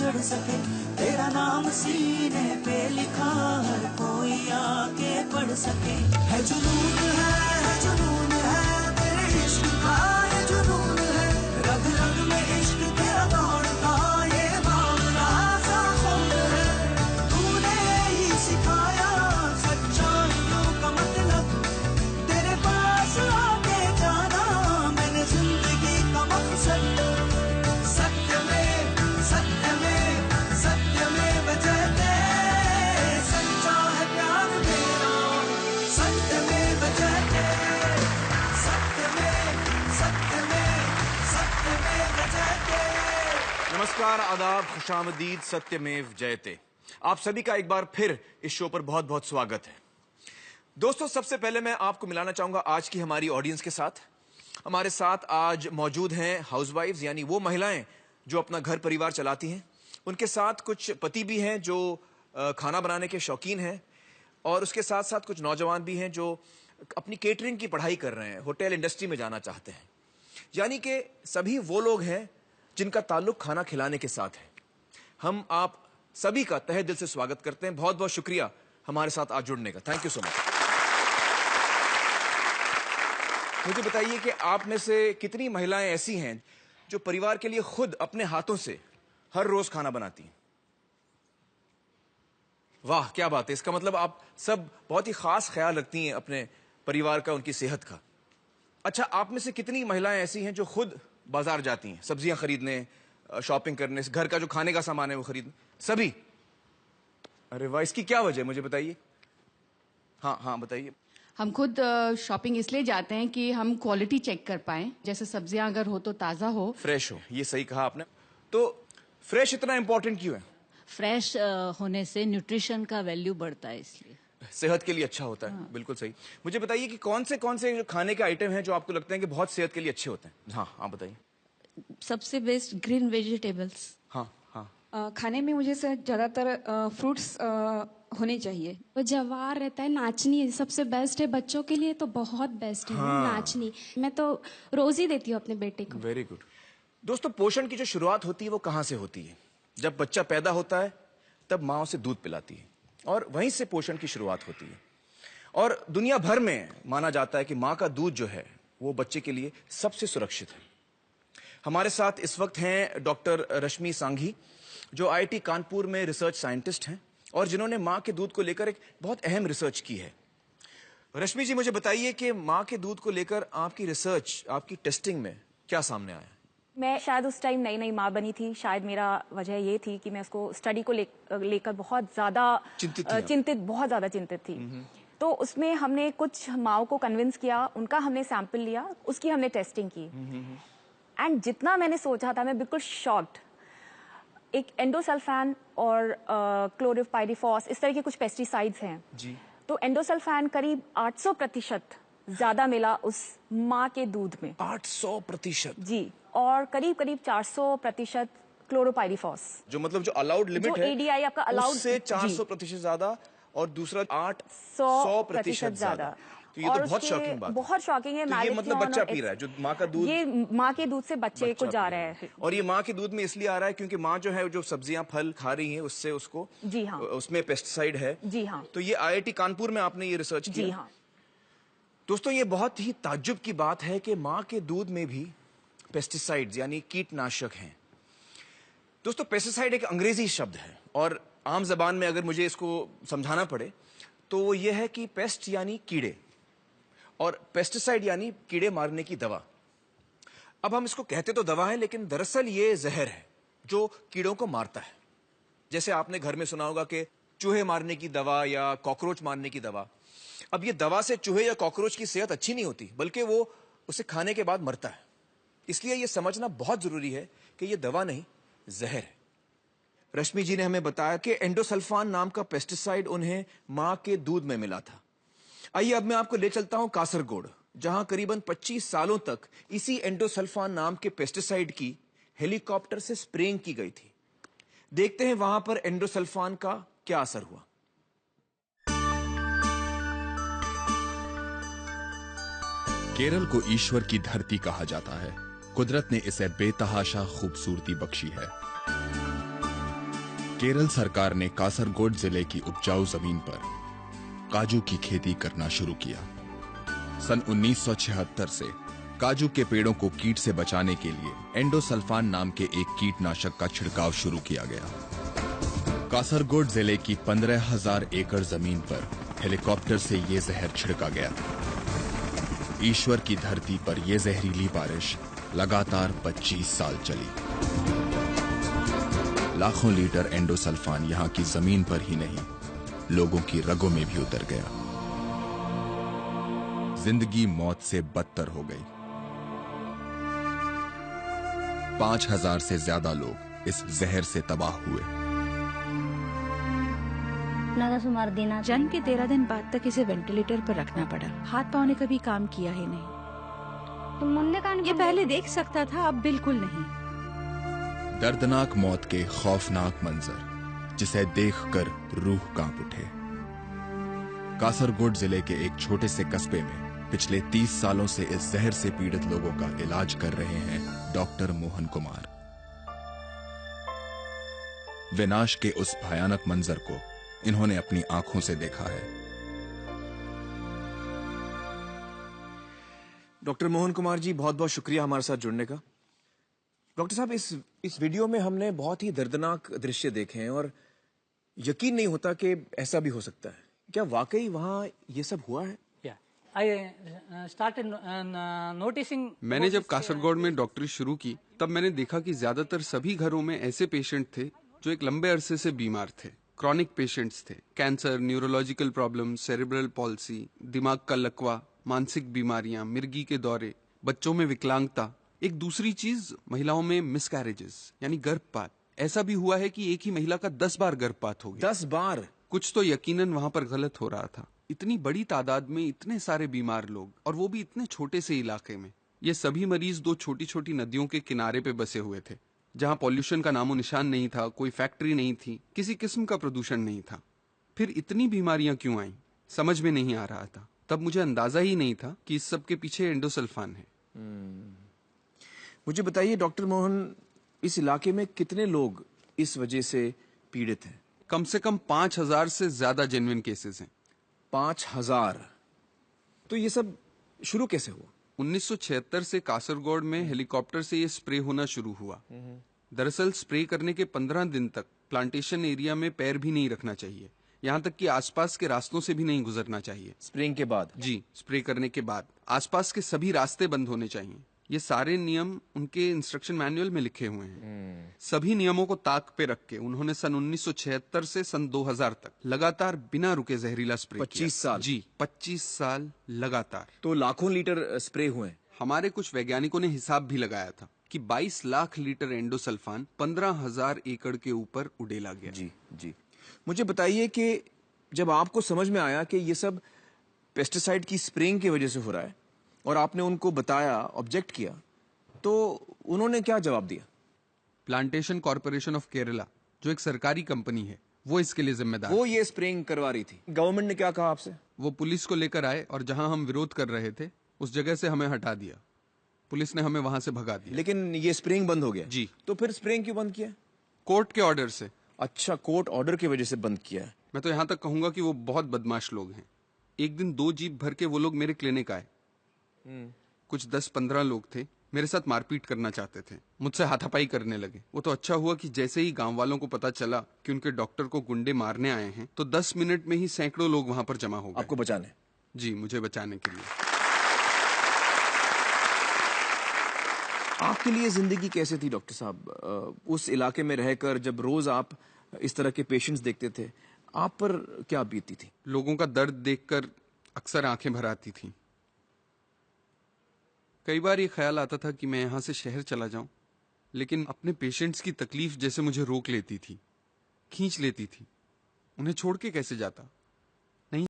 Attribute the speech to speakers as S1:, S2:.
S1: उजड़ सके, तेरा नाम सीने पे लिखा हर कोई आके पढ़ सके। है जुनून है तेरे इश्क का, ये जुनून है रग रग में इश्क तेरा दौड़ता, ये भावना सा खून है। तूने ही सिखाया सच्चाइयों का मतलब, तेरे पास आके जाना मैंने जिंदगी का मकसद। सत्यमेव जयते, सच्चा है प्यार मेरा, सत्यमेव जयते, सत्यमेव जयते।
S2: नमस्कार, आदाब, खुशामदीद, सत्यमेव जयते। आप सभी का एक बार फिर इस शो पर बहुत बहुत स्वागत है। दोस्तों, सबसे पहले मैं आपको मिलाना चाहूंगा आज की हमारी ऑडियंस के साथ। हमारे साथ आज मौजूद हैं हाउसवाइफ्स, यानी वो महिलाएं जो अपना घर परिवार चलाती हैं। उनके साथ कुछ पति भी हैं जो खाना बनाने के शौकीन हैं, और उसके साथ साथ कुछ नौजवान भी हैं जो अपनी केटरिंग की पढ़ाई कर रहे हैं, होटल इंडस्ट्री में जाना चाहते हैं। यानी कि सभी वो लोग हैं जिनका ताल्लुक खाना खिलाने के साथ है। हम आप सभी का तहे दिल से स्वागत करते हैं। बहुत बहुत शुक्रिया हमारे साथ आज जुड़ने का। Thank you so much. मुझे बताइए कि आप में से कितनी महिलाएं ऐसी हैं जो परिवार के लिए खुद अपने हाथों से हर रोज खाना बनाती हैं? वाह, क्या बात है। इसका मतलब आप सब बहुत ही खास ख्याल रखती हैं अपने परिवार का, उनकी सेहत का। अच्छा, आप में से कितनी महिलाएं ऐसी हैं जो खुद बाजार जाती हैं सब्जियां खरीदने, शॉपिंग करने, घर का जो खाने का सामान है वो खरीदने? सभी? अरे वाह, इसकी क्या वजह है, मुझे बताइए। हाँ बताइए।
S3: हम खुद शॉपिंग इसलिए जाते हैं कि हम क्वालिटी चेक कर पाएं, जैसे सब्जियां अगर हो तो ताज़ा हो,
S2: फ्रेश हो। ये सही कहा आपने। तो फ्रेश इतना इंपॉर्टेंट क्यों है?
S4: फ्रेश होने से न्यूट्रिशन का वैल्यू बढ़ता है, इसलिए
S2: सेहत के लिए अच्छा होता है। हाँ। बिल्कुल सही। मुझे बताइए कि कौन से खाने के आइटम हैं जो आपको लगते हैं कि बहुत सेहत के लिए अच्छे होते हैं? हाँ आप बताइए।
S4: सबसे बेस्ट ग्रीन वेजिटेबल्स।
S2: हाँ।
S5: खाने में मुझे ज्यादातर फ्रूट्स होने चाहिए।
S6: वो जवार रहता है, नाचनी सबसे बेस्ट है बच्चों के लिए, तो बहुत बेस्ट है।
S2: हाँ।
S6: नाचनी मैं तो रोज ही देती हूँ अपने बेटे को।
S2: Very good. दोस्तों, पोषण की जो शुरुआत होती है वो कहाँ से होती है? जब बच्चा पैदा होता है तब माँ उसे दूध पिलाती है, और वहीं से पोषण की शुरुआत होती है। और दुनिया भर में माना जाता है कि माँ का दूध जो है वो बच्चे के लिए सबसे सुरक्षित है। हमारे साथ इस वक्त हैं डॉक्टर रश्मि सांघी, जो IIT कानपुर में रिसर्च साइंटिस्ट हैं और जिन्होंने माँ के दूध को लेकर एक बहुत अहम रिसर्च की है। रश्मि जी, मुझे बताइए कि माँ के दूध को लेकर आपकी रिसर्च, आपकी टेस्टिंग में क्या सामने आया?
S7: मैं शायद उस टाइम नई माँ बनी थी। शायद मेरा वजह ये थी कि मैं उसको स्टडी को लेकर बहुत ज्यादा चिंतित थी। तो उसमें हमने कुछ माँओं को कन्विंस किया, उनका हमने सैंपल लिया, उसकी हमने टेस्टिंग की। एंड जितना मैंने सोचा था, मैं बिल्कुल शॉक्ड। एक एंडोसल्फान और क्लोरिपाइरिफॉस, इस तरह के कुछ पेस्टिसाइड्स हैं जी। तो एंडोसल्फान करीब 800% ज्यादा मिला उस माँ के दूध में।
S2: 800%
S7: जी। और करीब 400% क्लोरोपाइरिफॉस, जो
S2: मतलब जो अलाउड लिमिट है,
S7: ADI आपका अलाउड
S2: से 400% ज्यादा, और दूसरा 800% ज्यादा। तो ये तो बहुत शॉकिंग बात है।
S7: बहुत शॉकिंग है।
S2: तो ये मतलब बच्चा पी रहा है, जो माँ का दूध,
S7: ये माँ के दूध से बच्चे को जा रहा है।
S2: और ये माँ के दूध में इसलिए आ रहा है क्योंकि माँ जो है, जो सब्जियां फल खा रही है, उससे उसको,
S7: जी हाँ,
S2: उसमें पेस्टिसाइड है।
S7: जी हाँ।
S2: तो ये IIT कानपुर में आपने ये रिसर्च की?
S7: जी हाँ।
S2: दोस्तों, ये बहुत ही ताज्जुब की बात है कि माँ के दूध में भी पेस्टिसाइड्स यानी कीटनाशक हैं। दोस्तों, पेस्टिसाइड एक अंग्रेजी शब्द है, और आम जबान में अगर मुझे इसको समझाना पड़े तो वो ये है कि पेस्ट यानी कीड़े, और पेस्टिसाइड यानी कीड़े मारने की दवा। अब हम इसको कहते तो दवा है, लेकिन दरअसल ये जहर है जो कीड़ों को मारता है। जैसे आपने घर में सुना होगा कि चूहे मारने की दवा या कॉकरोच मारने की दवा। अब ये दवा से चूहे या कॉकरोच की सेहत अच्छी नहीं होती, बल्कि वो उसे खाने के बाद मरता है। इसलिए ये समझना बहुत जरूरी है कि ये दवा नहीं, जहर है। रश्मि जी ने हमें बताया कि एंडोसल्फान नाम का पेस्टिसाइड उन्हें मां के दूध में मिला था। आइए अब मैं आपको ले चलता हूं कासरगोड, जहां करीबन 25 सालों तक इसी एंडोसल्फान नाम के पेस्टिसाइड की हेलीकॉप्टर से स्प्रेइंग की गई थी। देखते हैं वहां पर एंडोसल्फान का क्या असर हुआ।
S8: केरल को ईश्वर की धरती कहा जाता है। कुदरत ने इसे बेतहाशा खूबसूरती बख्शी है। केरल सरकार ने कासरगोड जिले की उपजाऊ जमीन पर काजू की खेती करना शुरू किया। सन 1976 से काजू के पेड़ों को कीट से बचाने के लिए एंडोसल्फान नाम के एक कीटनाशक का छिड़काव शुरू किया गया। कासरगोड जिले की 15,000 एकड़ जमीन पर हेलीकॉप्टर से ये जहर छिड़का गया। ईश्वर की धरती पर यह जहरीली बारिश लगातार 25 साल चली। लाखों लीटर एंडोसल्फान यहां की जमीन पर ही नहीं, लोगों की रगों में भी उतर गया। जिंदगी मौत से बदतर हो गई। 5,000 से ज्यादा लोग इस जहर से तबाह हुए।
S9: जन्म के 13 दिन बाद तक इसे वेंटिलेटर पर रखना पड़ा। हाथ पांव ने कभी काम किया ही नहीं। ये पहले देख सकता था, अब बिल्कुल नहीं।
S8: दर्दनाक मौत के खौफनाक मंजर, जिसे देखकर रूह कांप उठे। कासरगोड जिले के एक छोटे से कस्बे में पिछले 30 सालों से इस जहर से पीड़ित लोगों का इलाज कर रहे हैं डॉक्टर मोहन कुमार। विनाश के उस भयानक मंजर को इन्होंने अपनी आंखों से देखा है।
S2: डॉक्टर मोहन कुमार जी, बहुत बहुत शुक्रिया हमारे साथ जुड़ने का। डॉक्टर साहब, इस वीडियो में हमने बहुत ही दर्दनाक दृश्य देखे हैं और यकीन नहीं होता कि ऐसा भी हो सकता है। क्या वाकई वहां ये सब हुआ है?
S10: मैंने जब कासरगोड में डॉक्टरी शुरू की, तब मैंने देखा कि ज्यादातर सभी घरों में ऐसे पेशेंट थे जो एक लंबे अरसे से बीमार थे। क्रॉनिक पेशेंट्स थे। Cancer, neurological problem, cerebral palsy, दिमाग का लकवा, मानसिक बीमारियां, मिर्गी के दौरे, बच्चों में विकलांगता। एक दूसरी चीज, महिलाओं में मिसकैरेजेस यानी गर्भपात। ऐसा भी हुआ है कि एक ही महिला का 10 बार गर्भपात हो गया।
S2: 10 बार?
S10: कुछ तो यकीनन वहां पर गलत हो रहा था। इतनी बड़ी तादाद में इतने सारे बीमार लोग, और वो भी इतने छोटे से इलाके में। ये सभी मरीज 2 छोटी छोटी नदियों के किनारे पे बसे हुए थे, जहां पॉल्यूशन का नामो निशान नहीं था, कोई फैक्ट्री नहीं थी, किसी किस्म का प्रदूषण नहीं था। फिर इतनी बीमारियां क्यों आई, समझ में नहीं आ रहा था। तब मुझे अंदाजा ही नहीं था कि इस सब के पीछे एंडोसल्फान है।
S2: मुझे बताइए डॉक्टर मोहन, इस इलाके में कितने लोग इस वजह से पीड़ित हैं?
S10: कम से कम 5,000 से ज्यादा जेन्युइन केसेस हैं।
S2: 5,000? तो ये सब शुरू कैसे हुआ?
S10: 1976 से कासरगोड में हेलीकॉप्टर से ये स्प्रे होना शुरू हुआ। दरअसल स्प्रे करने के 15 दिन तक प्लांटेशन एरिया में पैर भी नहीं रखना चाहिए, यहाँ तक कि आसपास के रास्तों से भी नहीं गुजरना चाहिए।
S2: स्प्रेइंग के बाद?
S10: जी, स्प्रे करने के बाद आसपास के सभी रास्ते बंद होने चाहिए। ये सारे नियम उनके इंस्ट्रक्शन मैनुअल में लिखे हुए हैं। सभी नियमों को ताक पे रख के उन्होंने सन 1976 से सन 2000 तक लगातार बिना रुके जहरीला स्प्रे
S2: 25 साल?
S10: जी, 25 साल लगातार।
S2: तो लाखों लीटर स्प्रे हुए?
S10: हमारे कुछ वैज्ञानिकों ने हिसाब भी लगाया था कि 22 लाख लीटर एंडोसल्फान 15,000 एकड़ के ऊपर उड़ेला गया।
S2: जी जी। मुझे बताइए कि जब आपको समझ में आया कि ये सब पेस्टिसाइड की स्प्रेइंग की वजह से हो रहा है और आपने उनको बताया, ऑब्जेक्ट किया, तो उन्होंने क्या जवाब दिया?
S10: प्लांटेशन कॉर्पोरेशन ऑफ केरला, जो एक सरकारी कंपनी है, वो इसके लिए जिम्मेदार।
S2: वो ये स्प्रेइंग करवा रही थी। गवर्नमेंट ने क्या कहा आपसे?
S10: वो पुलिस को लेकर आए और जहां हम विरोध कर रहे थे उस जगह से हमें हटा दिया। पुलिस ने हमें वहां से भगा दिया।
S2: लेकिन ये स्प्रेइंग बंद हो गया?
S10: जी।
S2: तो फिर स्प्रेइंग क्यों बंद किया?
S10: कोर्ट के ऑर्डर से।
S2: अच्छा, कोर्ट ऑर्डर की वजह से बंद किया है।
S10: मैं तो यहाँ तक कहूंगा कि वो बहुत बदमाश लोग हैं। एक दिन 2 जीप भर के वो लोग मेरे क्लिनिक आए। कुछ 10-15 लोग थे, मेरे साथ मारपीट करना चाहते थे, मुझसे हाथापाई करने लगे। वो तो अच्छा हुआ कि जैसे ही गांव वालों को पता चला कि उनके डॉक्टर को गुंडे मारने आए हैं, तो 10 मिनट में ही सैकड़ों लोग वहां पर जमा हो गए।
S2: आपको बचाने?
S10: जी, मुझे बचाने के लिए।
S2: आपके लिए जिंदगी कैसे थी डॉक्टर साहब? उस इलाके में रहकर जब रोज आप इस तरह के पेशेंट्स देखते थे, आप पर क्या बीतती थी?
S10: लोगों का दर्द देखकर अक्सर आंखें भर आती थी। कई बार ये ख्याल आता था कि मैं यहां से शहर चला जाऊं, लेकिन अपने पेशेंट्स की तकलीफ जैसे मुझे रोक लेती थी, खींच लेती थी। उन्हें छोड़ के कैसे जाता?